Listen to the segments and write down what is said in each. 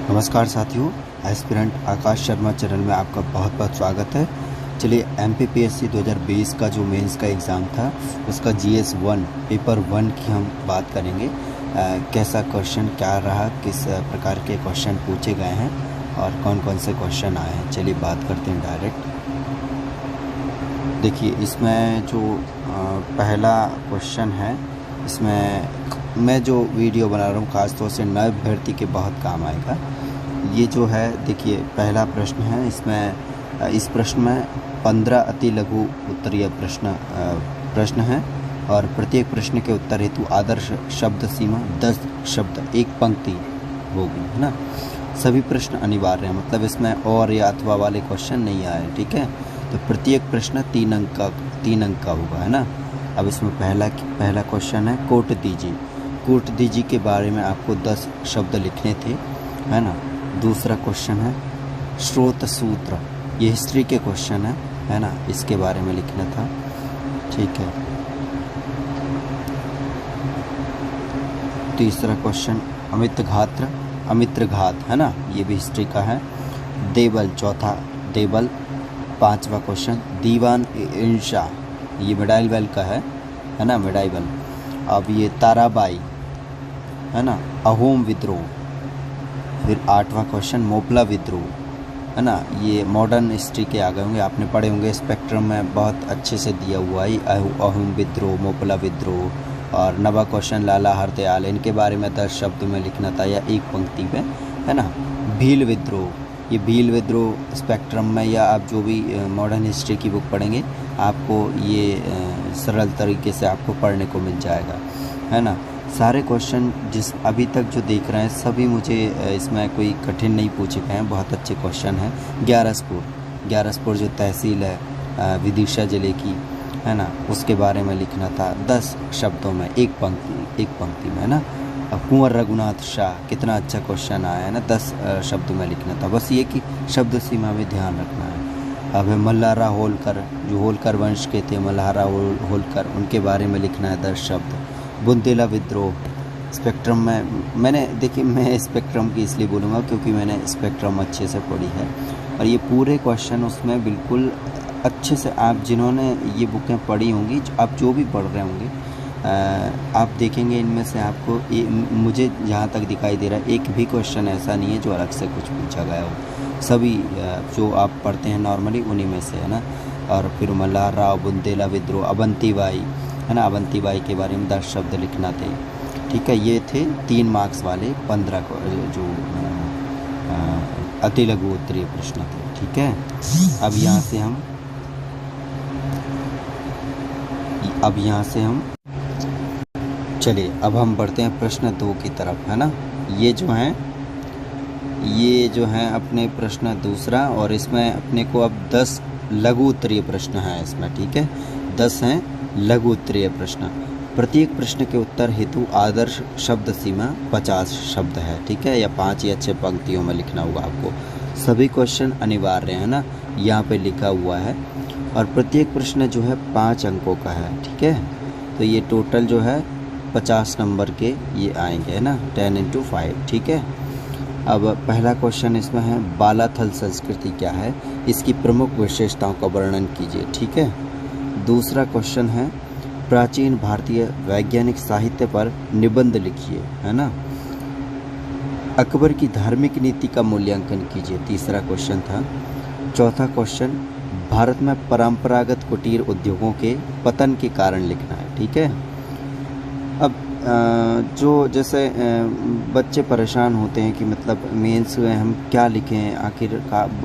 नमस्कार साथियों, एस्पिरेंट आकाश शर्मा चैनल में आपका बहुत बहुत स्वागत है। चलिए MPPSC 2020 का जो मेंस का एग्ज़ाम था उसका GS 1 पेपर 1 की हम बात करेंगे। कैसा क्वेश्चन क्या रहा, किस प्रकार के क्वेश्चन पूछे गए हैं और कौन कौन से क्वेश्चन आए हैं। चलिए बात करते हैं डायरेक्ट। देखिए इसमें जो पहला क्वेश्चन है, इसमें मैं जो वीडियो बना रहा हूँ खासतौर से नए अभ्यर्थी के बहुत काम आएगा। ये जो है देखिए पहला प्रश्न है, इसमें इस प्रश्न में 15 अति लघु उत्तरीय प्रश्न है और प्रत्येक प्रश्न के उत्तर हेतु आदर्श शब्द सीमा 10 शब्द एक पंक्ति होगी, है ना। सभी प्रश्न अनिवार्य हैं, मतलब इसमें और या अथवा वाले क्वेश्चन नहीं आए, ठीक है। तो प्रत्येक प्रश्न 3 अंक का होगा, है ना। अब इसमें पहला क्वेश्चन है कोट दीजिए के बारे में आपको 10 शब्द लिखने थे, है ना। दूसरा क्वेश्चन है स्रोत सूत्र, ये हिस्ट्री के क्वेश्चन है ना, इसके बारे में लिखना था, ठीक है। तीसरा क्वेश्चन अमित्र घात, है ना, ये भी हिस्ट्री का है। देवल। पांचवा क्वेश्चन दीवान इंशा, ये मिडाइवल का है ना, मिडाइवल। अब ये ताराबाई, है ना, अहोम विद्रोह। फिर 8वां क्वेश्चन मोपला विद्रोह, है ना, ये मॉडर्न हिस्ट्री के आ गए होंगे, आपने पढ़े होंगे, स्पेक्ट्रम में बहुत अच्छे से दिया हुआ है। अहोम विद्रोह, मोपला विद्रोह। और 9वां क्वेश्चन लाला हरदयाल, इनके बारे में 10 शब्द में लिखना था या एक पंक्ति में, है ना। भील विद्रोह, ये भील विद्रोह स्पेक्ट्रम में या आप जो भी मॉडर्न हिस्ट्री की बुक पढ़ेंगे आपको ये सरल तरीके से आपको पढ़ने को मिल जाएगा, है ना। सारे क्वेश्चन जिस अभी तक जो देख रहे हैं सभी मुझे इसमें कोई कठिन नहीं पूछे गए हैं, बहुत अच्छे क्वेश्चन हैं। ग्यारसपुर जो तहसील है विदिशा जिले की, है ना, उसके बारे में लिखना था 10 शब्दों में एक पंक्ति में, है ना। अब कुंवर रघुनाथ शाह, कितना अच्छा क्वेश्चन आया है ना, 10 शब्द में लिखना था। बस ये कि शब्द सीमा में ध्यान रखना है। अब है मल्हारा होलकर, जो होलकर वंश के थे, मल्हारा होलकर, उनके बारे में लिखना है 10 शब्द। बुंदेला विद्रोह स्पेक्ट्रम में, मैं स्पेक्ट्रम की इसलिए बोलूँगा क्योंकि मैंने स्पेक्ट्रम अच्छे से पढ़ी है और ये पूरे क्वेश्चन उसमें बिल्कुल अच्छे से, आप जिन्होंने ये बुकें पढ़ी होंगी, आप जो भी पढ़ रहे होंगे, आप देखेंगे इनमें से आपको मुझे जहाँ तक दिखाई दे रहा है एक भी क्वेश्चन ऐसा नहीं है जो अलग से कुछ पूछा गया हो। सभी जो आप पढ़ते हैं नॉर्मली उन्हीं में से, है ना। और फिर मल्हारा, बुंदेला विद्रोह, अवंतीबाई, है ना, अवंतीबाई के बारे में 10 शब्द लिखना थे, ठीक है। ये थे 3 मार्क्स वाले 15 जो अति लघु उत्तरीय प्रश्न थे, ठीक है। अब यहाँ से हम चलिए अब हम बढ़ते हैं प्रश्न 2 की तरफ, है ना। ये जो हैं अपने प्रश्न दूसरा, और इसमें अपने को अब 10 लघु उत्तरीय प्रश्न हैं इसमें, ठीक है। 10 हैं लघु उत्तरीय प्रश्न। प्रत्येक प्रश्न के उत्तर हेतु आदर्श शब्द सीमा 50 शब्द है, ठीक है, या 5 या 6 पंक्तियों में लिखना होगा आपको। सभी क्वेश्चन अनिवार्य है ना, यहाँ पे लिखा हुआ है। और प्रत्येक प्रश्न जो है 5 अंकों का है, ठीक है। तो ये टोटल जो है 50 नंबर के ये आएंगे, है ना, 10 × 5, ठीक है। अब पहला क्वेश्चन इसमें है बालाथल संस्कृति क्या है, इसकी प्रमुख विशेषताओं का वर्णन कीजिए, ठीक है। दूसरा क्वेश्चन है प्राचीन भारतीय वैज्ञानिक साहित्य पर निबंध लिखिए, है ना। अकबर की धार्मिक नीति का मूल्यांकन कीजिए, तीसरा क्वेश्चन था। चौथा क्वेश्चन भारत में परंपरागत कुटीर उद्योगों के पतन के कारण लिखना है, ठीक है। अब जो जैसे बच्चे परेशान होते हैं कि मतलब मेंस में हम क्या लिखें, आखिर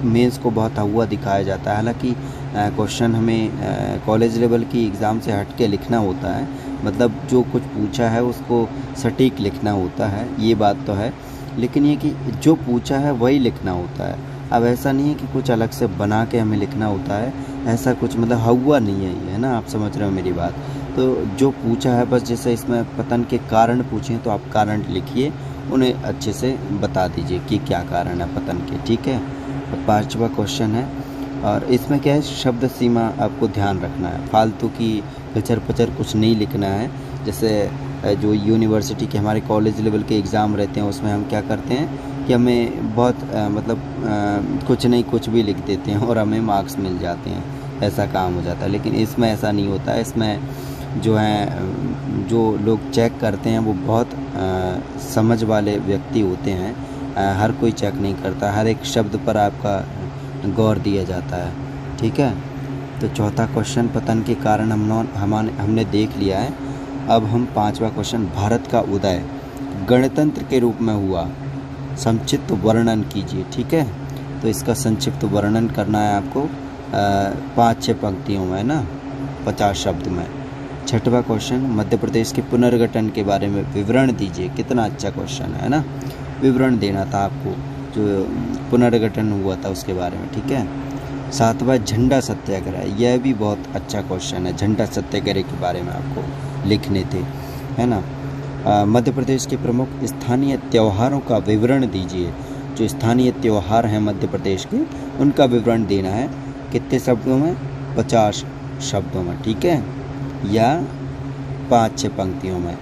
मेंस को बहुत हुआ दिखाया जाता है, हालांकि क्वेश्चन हमें कॉलेज लेवल की एग्ज़ाम से हट के लिखना होता है, मतलब जो कुछ पूछा है उसको सटीक लिखना होता है, ये बात तो है। लेकिन ये कि जो पूछा है वही लिखना होता है। अब ऐसा नहीं है कि कुछ अलग से बना के हमें लिखना होता है, ऐसा कुछ मतलब हुआ नहीं है ये, है ना, आप समझ रहे हो मेरी बात। तो जो पूछा है बस, जैसे इसमें पतन के कारण पूछे तो आप कारण लिखिए, उन्हें अच्छे से बता दीजिए कि क्या कारण है पतन के, ठीक है। 5वां क्वेश्चन है, और इसमें क्या है, शब्द सीमा आपको ध्यान रखना है, फालतू की कचर पचर कुछ नहीं लिखना है। जैसे जो यूनिवर्सिटी के हमारे कॉलेज लेवल के एग्ज़ाम रहते हैं उसमें हम क्या करते हैं कि हमें बहुत मतलब कुछ नहीं कुछ भी लिख देते हैं और हमें मार्क्स मिल जाते हैं, ऐसा काम हो जाता है। लेकिन इसमें ऐसा नहीं होता है। इसमें जो है जो लोग चेक करते हैं वो बहुत समझ वाले व्यक्ति होते हैं। हर कोई चेक नहीं करता, हर एक शब्द पर आपका गौर दिया जाता है, ठीक है। तो चौथा क्वेश्चन पतन के कारण हमने देख लिया है। अब हम पांचवा क्वेश्चन भारत का उदय गणतंत्र के रूप में हुआ, संक्षिप्त वर्णन कीजिए, ठीक है। तो इसका संक्षिप्त वर्णन करना है आपको 5-6 पंक्तियों में ना, 50 शब्द में। छठवां क्वेश्चन मध्य प्रदेश के पुनर्गठन के बारे में विवरण दीजिए। कितना अच्छा क्वेश्चन है ना, विवरण देना था आपको जो पुनर्गठन हुआ था उसके बारे में, ठीक है। सातवां झंडा सत्याग्रह, यह भी बहुत अच्छा क्वेश्चन है। झंडा सत्याग्रह के बारे में आपको लिखने थे, है ना। मध्य प्रदेश के प्रमुख स्थानीय त्योहारों का विवरण दीजिए। जो स्थानीय त्योहार हैं मध्य प्रदेश के उनका विवरण देना है। कितने शब्दों में? 50 शब्दों में, ठीक है, या 5-6 पंक्तियों में।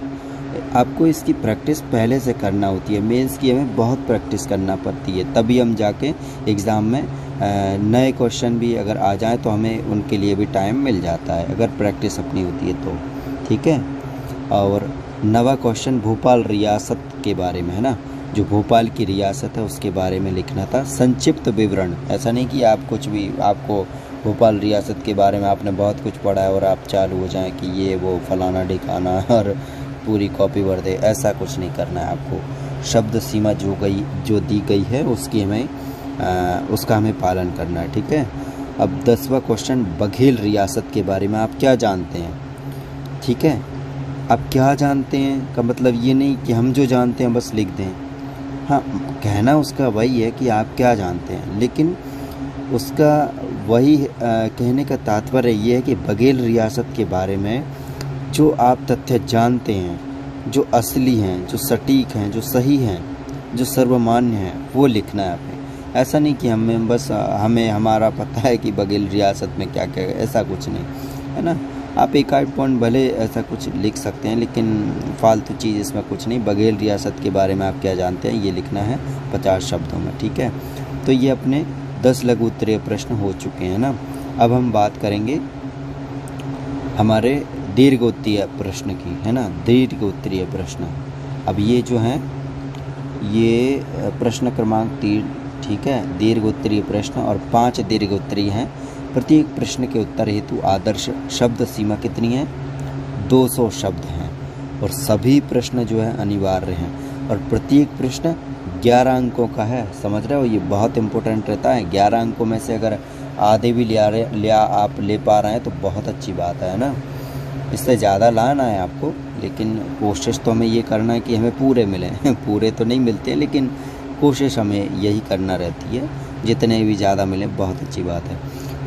आपको इसकी प्रैक्टिस पहले से करना होती है। मेंस की हमें बहुत प्रैक्टिस करना पड़ती है, तभी हम जाके एग्ज़ाम में नए क्वेश्चन भी अगर आ जाएं तो हमें उनके लिए भी टाइम मिल जाता है, अगर प्रैक्टिस अपनी होती है तो, ठीक है। और नवा क्वेश्चन भोपाल रियासत के बारे में है ना, जो भोपाल की रियासत है उसके बारे में लिखना था। संक्षिप्त विवरण, ऐसा नहीं कि आप कुछ भी, आपको भोपाल रियासत के बारे में आपने बहुत कुछ पढ़ा है और आप चालू हो जाएं कि ये वो फलाना ढिकाना और पूरी कॉपी भर दे, ऐसा कुछ नहीं करना है आपको। शब्द सीमा जो दी गई है उसका हमें पालन करना है, ठीक है। अब 10वां क्वेश्चन बघेल रियासत के बारे में आप क्या जानते हैं, ठीक है। आप क्या जानते हैं का मतलब ये नहीं कि हम जो जानते हैं बस लिख दें। हाँ, कहना उसका वही है कि आप क्या जानते हैं, लेकिन उसका वही कहने का तात्पर्य ये है कि बघेल रियासत के बारे में जो आप तथ्य जानते हैं, जो असली हैं, जो सटीक हैं, जो सही हैं, जो सर्वमान्य हैं, वो लिखना है आपने। ऐसा नहीं कि हमें हमारा पता है कि बघेल रियासत में क्या क्या है, ऐसा कुछ नहीं है ना। आप एक आध पॉइंट भले ऐसा कुछ लिख सकते हैं, लेकिन फालतू चीज़ इसमें कुछ नहीं। बघेल रियासत के बारे में आप क्या जानते हैं ये लिखना है 50 शब्दों में, ठीक है। तो ये अपने 10 लघु उत्तरीय प्रश्न हो चुके हैं ना। अब हम बात करेंगे हमारे दीर्घ उत्तरीय प्रश्न की, है ना, दीर्घ उत्तरीय प्रश्न। अब ये जो हैं ये प्रश्न क्रमांक 3, ठीक है, दीर्घ उत्तरीय प्रश्न, और 5 दीर्घ उत्तरीय हैं। प्रत्येक प्रश्न के उत्तर हेतु आदर्श शब्द सीमा कितनी है? 200 शब्द हैं, और सभी प्रश्न जो है अनिवार्य हैं, और प्रत्येक प्रश्न 11 अंकों का है। समझ रहे हो, ये बहुत इंपॉर्टेंट रहता है। 11 अंकों में से अगर आधे भी आप ले पा रहे हैं तो बहुत अच्छी बात है ना। इससे ज़्यादा लाना है आपको, लेकिन कोशिश तो हमें ये करना है कि हमें पूरे मिलें। पूरे तो नहीं मिलते, लेकिन कोशिश हमें यही करना रहती है, जितने भी ज़्यादा मिले बहुत अच्छी बात है।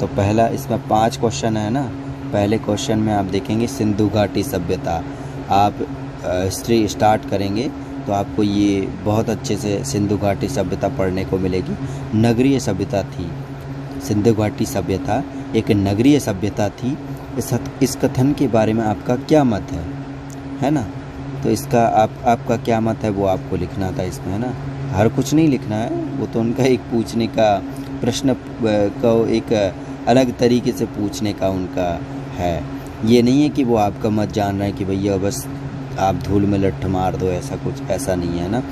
तो पहला, इसमें 5 क्वेश्चन है ना। पहले क्वेश्चन में आप देखेंगे सिंधु घाटी सभ्यता। आप हिस्ट्री स्टार्ट करेंगे तो आपको ये बहुत अच्छे से सिंधु घाटी सभ्यता पढ़ने को मिलेगी। नगरीय सभ्यता थी, सिंधु घाटी सभ्यता एक नगरीय सभ्यता थी। इस कथन के बारे में आपका क्या मत है ना। तो इसका आपका क्या मत है वो आपको लिखना था इसमें, है ना। हर कुछ नहीं लिखना है, वो तो उनका एक पूछने का प्रश्न को एक अलग तरीके से पूछने का उनका है। ये नहीं है कि वो आपका मत जान रहे हैं कि भैया बस आप धूल में लट्ठ मार दो, ऐसा कुछ ऐसा नहीं है ना।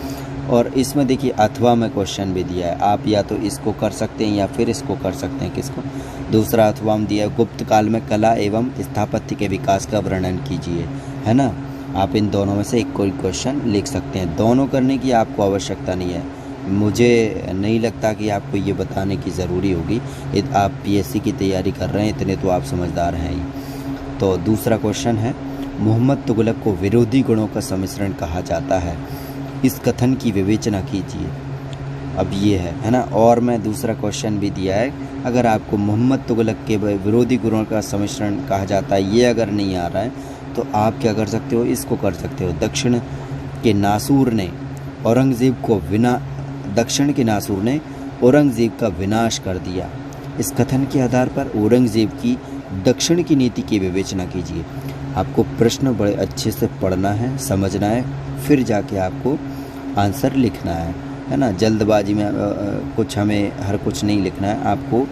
और इसमें देखिए अथवा में क्वेश्चन भी दिया है, आप या तो इसको कर सकते हैं या फिर इसको कर सकते हैं। किसको? दूसरा अथवा में दिया है गुप्त काल में कला एवं स्थापत्य के विकास का वर्णन कीजिए, है ना। आप इन दोनों में से एक कोई क्वेश्चन लिख सकते हैं। दोनों करने की आपको आवश्यकता नहीं है, मुझे नहीं लगता कि आपको ये बताने की ज़रूरी होगी। आप पीएससी की तैयारी कर रहे हैं, इतने तो आप समझदार हैं ही। तो दूसरा क्वेश्चन है मोहम्मद तुगलक को विरोधी गुणों का सम्मिश्रण कहा जाता है, इस कथन की विवेचना कीजिए। अब ये है ना। और मैं दूसरा क्वेश्चन भी दिया है, अगर आपको मोहम्मद तुगलक के विरोधी गुणों का सम्मिश्रण कहा जाता है ये अगर नहीं आ रहा है तो आप क्या कर सकते हो, इसको कर सकते हो। दक्षिण के नासूर ने औरंगज़ेब का विनाश कर दिया। इस कथन के आधार पर औरंगज़ेब की दक्षिण की नीति की विवेचना कीजिए। आपको प्रश्न बड़े अच्छे से पढ़ना है, समझना है, फिर जाके आपको आंसर लिखना है ना। जल्दबाजी में हर कुछ नहीं लिखना है। आपको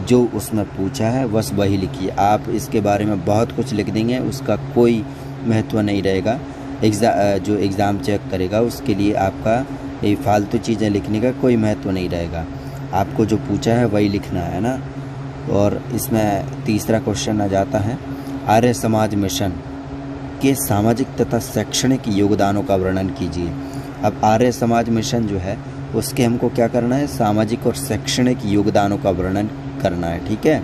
जो उसमें पूछा है बस वही लिखिए। आप इसके बारे में बहुत कुछ लिख देंगे, उसका कोई महत्व नहीं रहेगा। जो एग्ज़ाम चेक करेगा उसके लिए आपका ये फालतू चीज़ें लिखने का कोई महत्व नहीं रहेगा। आपको जो पूछा है वही लिखना है ना। और इसमें तीसरा क्वेश्चन आ जाता है, आर्य समाज मिशन के सामाजिक तथा शैक्षणिक योगदानों का वर्णन कीजिए। अब आर्य समाज मिशन जो है उसके हमको क्या करना है, सामाजिक और शैक्षणिक योगदानों का वर्णन करना है, ठीक है।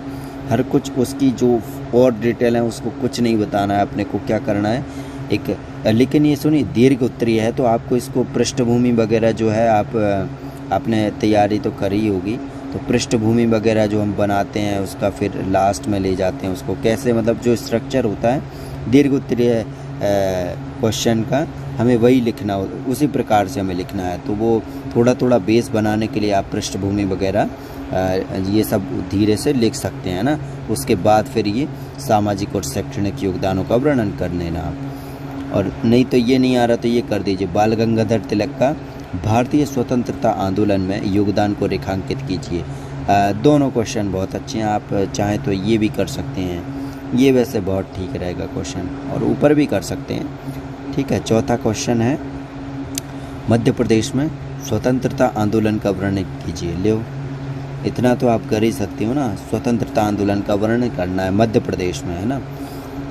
हर कुछ उसकी जो और डिटेल है उसको कुछ नहीं बताना है, अपने को क्या करना है एक। लेकिन ये सुनिए दीर्घ उत्तरीय है तो आपको इसको पृष्ठभूमि वगैरह जो है आपने तैयारी तो करी होगी, तो पृष्ठभूमि वगैरह जो हम बनाते हैं उसका फिर लास्ट में ले जाते हैं उसको कैसे, मतलब जो स्ट्रक्चर होता है दीर्घ उत्तरीय क्वेश्चन का हमें वही लिखना हो, उसी प्रकार से हमें लिखना है। तो वो थोड़ा थोड़ा बेस बनाने के लिए आप पृष्ठभूमि वगैरह ये सब धीरे से लिख सकते हैं ना। उसके बाद फिर ये सामाजिक और शैक्षणिक योगदानों का वर्णन कर लेना आप। और नहीं तो ये नहीं आ रहा तो ये कर दीजिए, बाल गंगाधर तिलक का भारतीय स्वतंत्रता आंदोलन में योगदान को रेखांकित कीजिए। दोनों क्वेश्चन बहुत अच्छे हैं, आप चाहें तो ये भी कर सकते हैं, ये वैसे बहुत ठीक रहेगा क्वेश्चन, और ऊपर भी कर सकते हैं, ठीक है। चौथा क्वेश्चन है, मध्य प्रदेश में स्वतंत्रता आंदोलन का वर्णन कीजिए। लो इतना तो आप कर ही सकते हो ना, स्वतंत्रता आंदोलन का वर्णन करना है मध्य प्रदेश में, है ना।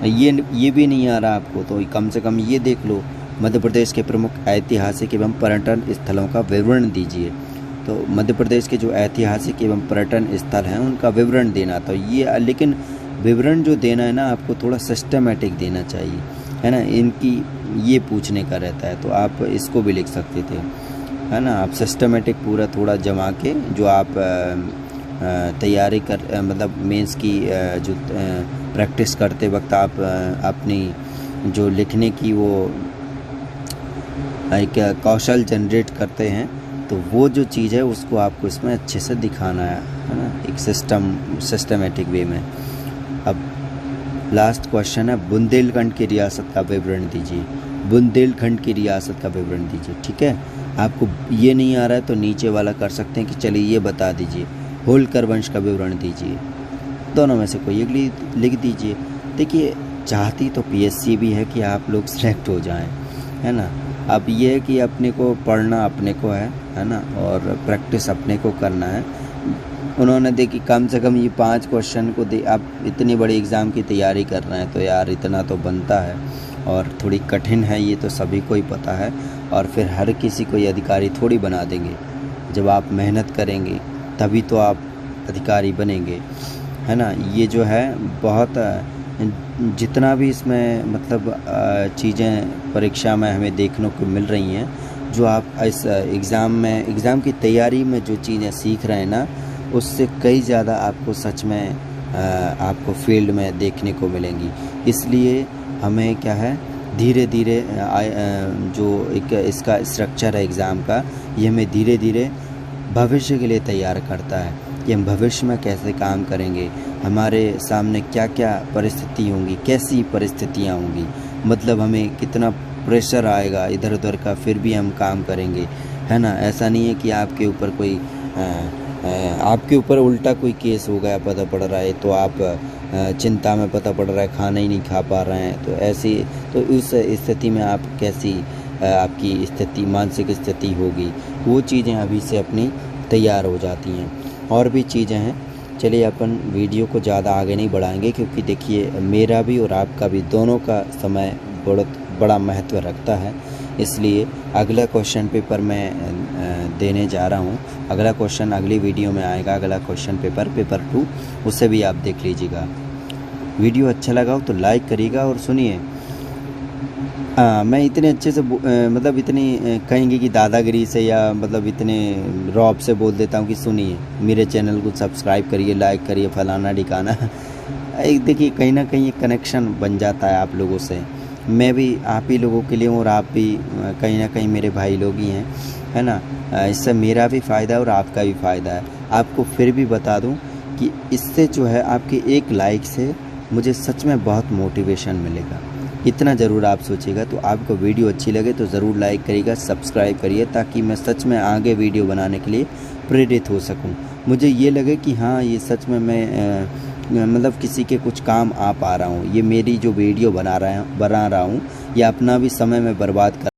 ये भी नहीं आ रहा आपको तो कम से कम ये देख लो, मध्य प्रदेश के प्रमुख ऐतिहासिक एवं पर्यटन स्थलों का विवरण दीजिए। तो मध्य प्रदेश के जो ऐतिहासिक एवं पर्यटन स्थल हैं उनका विवरण देना था ये, लेकिन विवरण जो देना है ना आपको थोड़ा सिस्टमेटिक देना चाहिए, है ना। इनकी ये पूछने का रहता है तो आप इसको भी लिख सकते थे, है ना। आप सिस्टमेटिक पूरा थोड़ा जमा के जो आप तैयारी कर मतलब मेंस की जो प्रैक्टिस करते वक्त आप अपनी जो लिखने की वो एक कौशल जनरेट करते हैं, तो वो जो चीज़ है उसको आपको इसमें अच्छे से दिखाना है ना, एक सिस्टमेटिक वे में। अब लास्ट क्वेश्चन है, बुंदेलखंड की रियासत का विवरण दीजिए। बुंदेलखंड की रियासत का विवरण दीजिए, ठीक है। आपको ये नहीं आ रहा है तो नीचे वाला कर सकते हैं कि चलिए ये बता दीजिए, होलकर वंश का विवरण दीजिए। दोनों में से कोई एक लिख दीजिए। देखिए चाहती तो पीएससी भी है कि आप लोग सिलेक्ट हो जाएं, है ना। अब ये है कि अपने को पढ़ना अपने को है ना, और प्रैक्टिस अपने को करना है। उन्होंने देखी कम से कम ये 5 क्वेश्चन को आप इतनी बड़ी एग्ज़ाम की तैयारी कर रहे हैं तो यार इतना तो बनता है, और थोड़ी कठिन है ये तो सभी को ही पता है। और फिर हर किसी को ये अधिकारी थोड़ी बना देंगे, जब आप मेहनत करेंगे तभी तो आप अधिकारी बनेंगे, है ना। ये जो है बहुत जितना भी इसमें मतलब चीज़ें परीक्षा में हमें देखने को मिल रही हैं, जो आप इस एग्ज़ाम की तैयारी में जो चीज़ें सीख रहे हैं ना, उससे कई ज़्यादा आपको सच में आपको फील्ड में देखने को मिलेंगी। इसलिए हमें क्या है धीरे धीरे जो एक इसका स्ट्रक्चर है एग्ज़ाम का, ये हमें धीरे धीरे भविष्य के लिए तैयार करता है कि हम भविष्य में कैसे काम करेंगे, हमारे सामने क्या क्या परिस्थिति होंगी, कैसी परिस्थितियाँ होंगी, मतलब हमें कितना प्रेशर आएगा इधर उधर का, फिर भी हम काम करेंगे, है ना। ऐसा नहीं है कि आपके ऊपर कोई आपके ऊपर उल्टा कोई केस हो गया पता पड़ रहा है तो आप चिंता में पता पड़ रहा है, खाना ही नहीं खा पा रहे हैं, तो ऐसी तो उस स्थिति में आप कैसी आपकी स्थिति मानसिक स्थिति होगी, वो चीज़ें अभी से अपनी तैयार हो जाती हैं। और भी चीज़ें हैं, चलिए अपन वीडियो को ज़्यादा आगे नहीं बढ़ाएंगे, क्योंकि देखिए मेरा भी और आपका भी दोनों का समय बहुत बड़ा महत्व रखता है। इसलिए अगला क्वेश्चन पेपर मैं देने जा रहा हूँ। अगला क्वेश्चन अगली वीडियो में आएगा, अगला क्वेश्चन पेपर 2, उसे भी आप देख लीजिएगा। वीडियो अच्छा लगा हो तो लाइक करिएगा। और सुनिए मैं इतने अच्छे से मतलब इतनी कहेंगे कि दादागिरी से या मतलब इतने रौब से बोल देता हूँ कि सुनिए मेरे चैनल को सब्सक्राइब करिए, लाइक करिए, फलाना ठिकाना। एक देखिए कहीं ना कहीं एक कनेक्शन बन जाता है आप लोगों से। मैं भी आप ही लोगों के लिए हूँ और आप भी कहीं ना कहीं मेरे भाई लोग ही हैं, है ना। इससे मेरा भी फ़ायदा है और आपका भी फ़ायदा है। आपको फिर भी बता दूँ कि इससे जो है आपके एक लाइक से मुझे सच में बहुत मोटिवेशन मिलेगा। इतना ज़रूर आप सोचिएगा। तो आपको वीडियो अच्छी लगे तो ज़रूर लाइक करिएगा, सब्सक्राइब करिए, ताकि मैं सच में आगे वीडियो बनाने के लिए प्रेरित हो सकूं। मुझे ये लगे कि हाँ, ये सच में मैं मतलब किसी के कुछ काम आ पा रहा हूँ। ये मेरी जो वीडियो बना रहा हूँ या अपना भी समय मैं बर्बाद कर